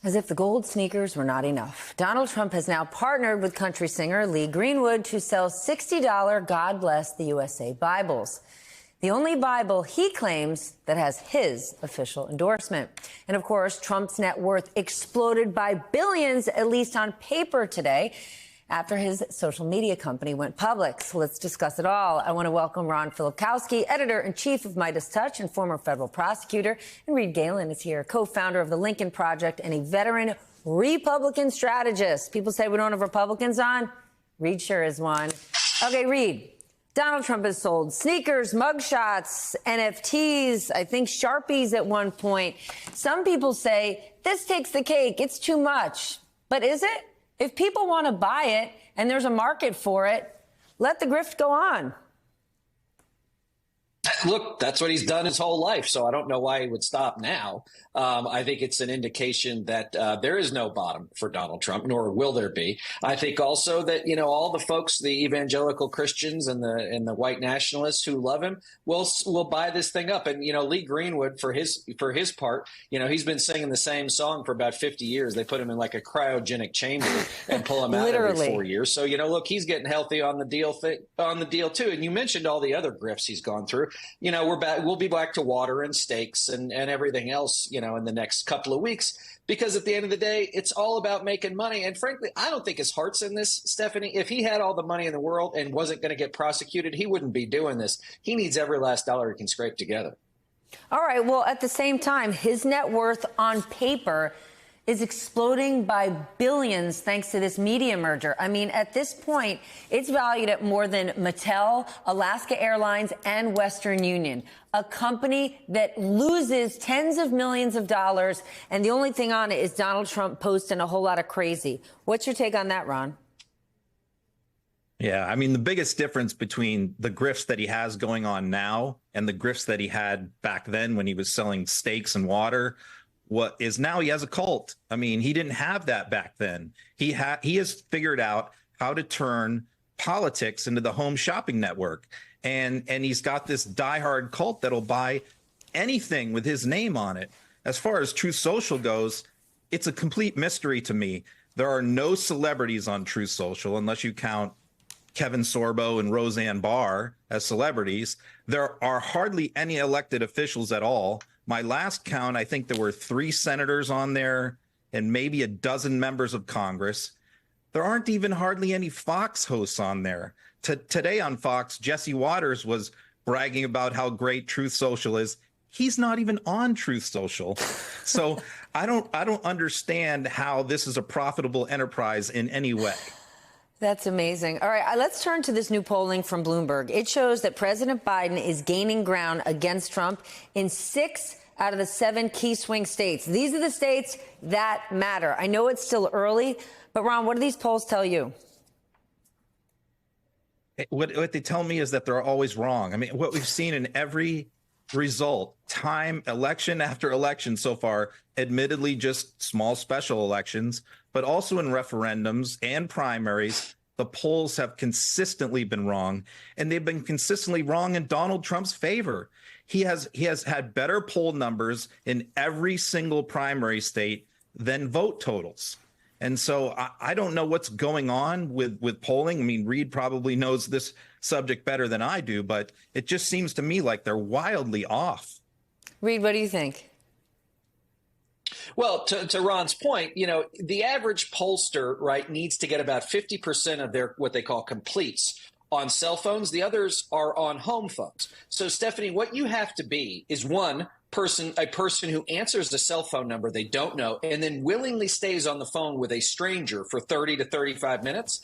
As if the gold sneakers were not enough, Donald Trump has now partnered with country singer Lee Greenwood to sell $60 God Bless the USA Bibles. The only Bible he claims that has his official endorsement. And of course, Trump's net worth exploded by billions, at least on paper today, after his social media company went public. So let's discuss it all. I want to welcome Ron Filipkowski, editor-in-chief of Midas Touch and former federal prosecutor. And Reed Galen is here, co-founder of the Lincoln Project and a veteran Republican strategist. People say we don't have Republicans on. Reed sure is one. Okay, Reed. Donald Trump has sold sneakers, mugshots, NFTs, I think Sharpies at one point. Some people say this takes the cake. It's too much. But is it? If people want to buy it and there's a market for it, let the grift go on. Look, that's what he's done his whole life, so I don't know why he would stop now. I think it's an indication that there is no bottom for Donald Trump, nor will there be. I think also that, you know, all the folks, the evangelical Christians and the white nationalists who love him will buy this thing up. And, you know, Lee Greenwood, for his part, you know, he's been singing the same song for about 50 years. They put him in like a cryogenic chamber and pull him out every 4 years. So, you know, look, he's getting healthy on the deal too. And you mentioned all the other grifts he's gone through. You know, we'll be back to water and steaks and everything else, you know, in the next couple of weeks, because at the end of the day, it's all about making money. And frankly, I don't think his heart's in this, Stephanie. If he had all the money in the world and wasn't going to get prosecuted, he wouldn't be doing this. He needs every last dollar he can scrape together. All right. Well, at the same time, his net worth on paper is exploding by billions thanks to this media merger. I mean, at this point, it's valued at more than Mattel, Alaska Airlines, and Western Union, a company that loses tens of millions of dollars. And the only thing on it is Donald Trump posting a whole lot of crazy. What's your take on that, Ron? Yeah, I mean, the biggest difference between the grifts that he has going on now and the grifts that he had back then when he was selling steaks and water, what is now he has a cult. I mean, he didn't have that back then. He has figured out how to turn politics into the home shopping network. And he's got this diehard cult that'll buy anything with his name on it. As far as Truth Social goes, it's a complete mystery to me. There are no celebrities on Truth Social unless you count Kevin Sorbo and Roseanne Barr as celebrities. There are hardly any elected officials at all. My last count, I think there were 3 senators on there and maybe a dozen members of Congress. There aren't even hardly any Fox hosts on there. Today on Fox, Jesse Waters was bragging about how great Truth Social is. He's not even on Truth Social. So I don't understand how this is a profitable enterprise in any way. That's amazing. All right, let's turn to this new polling from Bloomberg. It shows that President Biden is gaining ground against Trump in 6 out of the 7 key swing states. These are the states that matter. I know it's still early, but Ron, what do these polls tell you? What they tell me is that they're always wrong. I mean, what we've seen in every result, election after election so far, admittedly just small special elections, but also in referendums and primaries, the polls have consistently been wrong, and they've been consistently wrong in Donald Trump's favor. He has had better poll numbers in every single primary state than vote totals. And so I don't know what's going on with polling. I mean, Reed probably knows this subject better than I do, but it just seems to me like they're wildly off. Reed, what do you think? Well, to Ron's point, you know, the average pollster, right, needs to get about 50% of their what they call completes on cell phones. The others are on home phones. So, Stephanie, what you have to be is a person who answers the cell phone number they don't know and then willingly stays on the phone with a stranger for 30 to 35 minutes.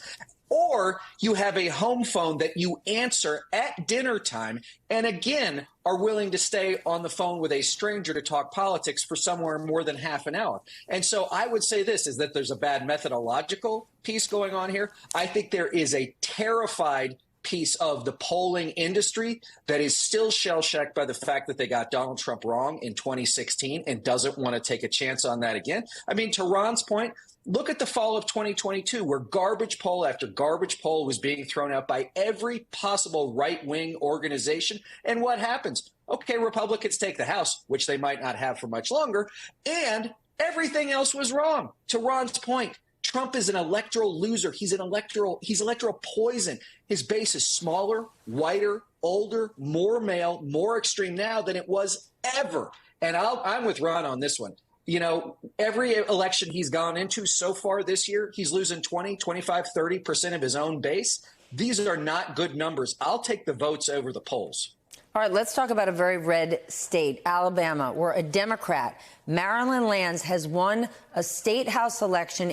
Or you have a home phone that you answer at dinner time and again are willing to stay on the phone with a stranger to talk politics for somewhere more than half an hour. And so I would say this is that there's a bad methodological piece going on here. I think there is a terrified piece of the polling industry that is still shell-shocked by the fact that they got Donald Trump wrong in 2016 and doesn't want to take a chance on that again. I mean, to Ron's point, look at the fall of 2022, where garbage poll after garbage poll was being thrown out by every possible right-wing organization. And what happens? Okay, Republicans take the House, which they might not have for much longer, and Everything else was wrong. To Ron's point, Trump is an electoral loser. He's electoral poison. His base is smaller, whiter, older, more male, more extreme now than it was ever. And I'm with Ron on this one. You know, every election he's gone into so far this year, he's losing 20, 25, 30% of his own base. These are not good numbers. I'll take the votes over the polls. All right, let's talk about a very red state, Alabama, where a Democrat, Marilyn Lands, has won a state house election.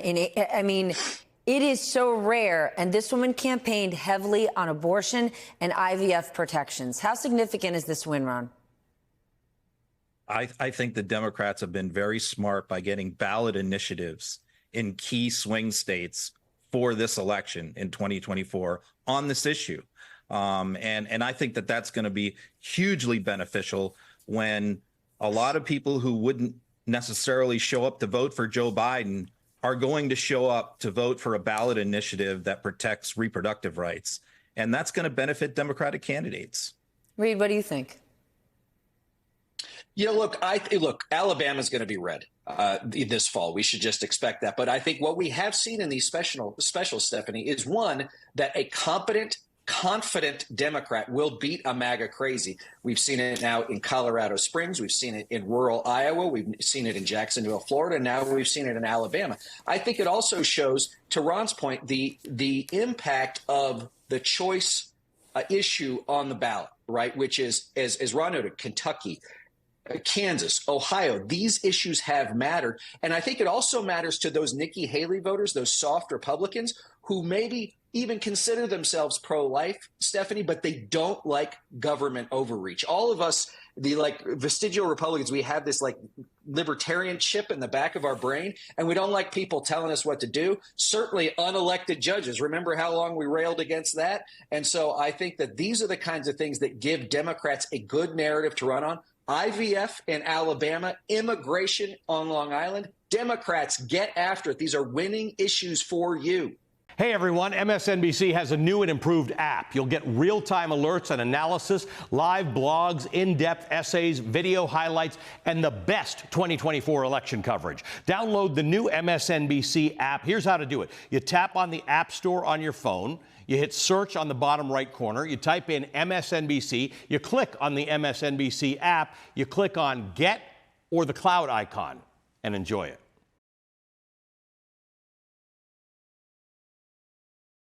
I mean, it is so rare. And this woman campaigned heavily on abortion and IVF protections. How significant is this win, Ron? I think the Democrats have been very smart by getting ballot initiatives in key swing states for this election in 2024 on this issue. And I think that that's going to be hugely beneficial when a lot of people who wouldn't necessarily show up to vote for Joe Biden are going to show up to vote for a ballot initiative that protects reproductive rights. And that's going to benefit Democratic candidates. Reed, what do you think? You know, look, Alabama's going to be red this fall. We should just expect that. But I think what we have seen in these specials, Stephanie, is one, that a confident Democrat will beat a MAGA crazy. We've seen it now in Colorado Springs. We've seen it in rural Iowa. We've seen it in Jacksonville, Florida. Now we've seen it in Alabama. I think it also shows, to Ron's point, the impact of the choice issue on the ballot, right, which is, as Ron noted, Kentucky, Kansas, Ohio. These issues have mattered. And I think it also matters to those Nikki Haley voters, those soft Republicans who maybe even consider themselves pro-life, Stephanie, but they don't like government overreach. All of us, the vestigial Republicans, we have this libertarian chip in the back of our brain, and we don't like people telling us what to do. Certainly unelected judges. Remember how long we railed against that? And so I think that these are the kinds of things that give Democrats a good narrative to run on. IVF in Alabama, immigration on Long Island. Democrats, get after it. These are winning issues for you. Hey everyone, MSNBC has a new and improved app. You'll get real-time alerts and analysis, live blogs, in-depth essays, video highlights, and the best 2024 election coverage. Download the new MSNBC app. Here's how to do it. You tap on the App Store on your phone. You hit search on the bottom right corner. You type in MSNBC. You click on the MSNBC app. You click on Get or the cloud icon and enjoy it.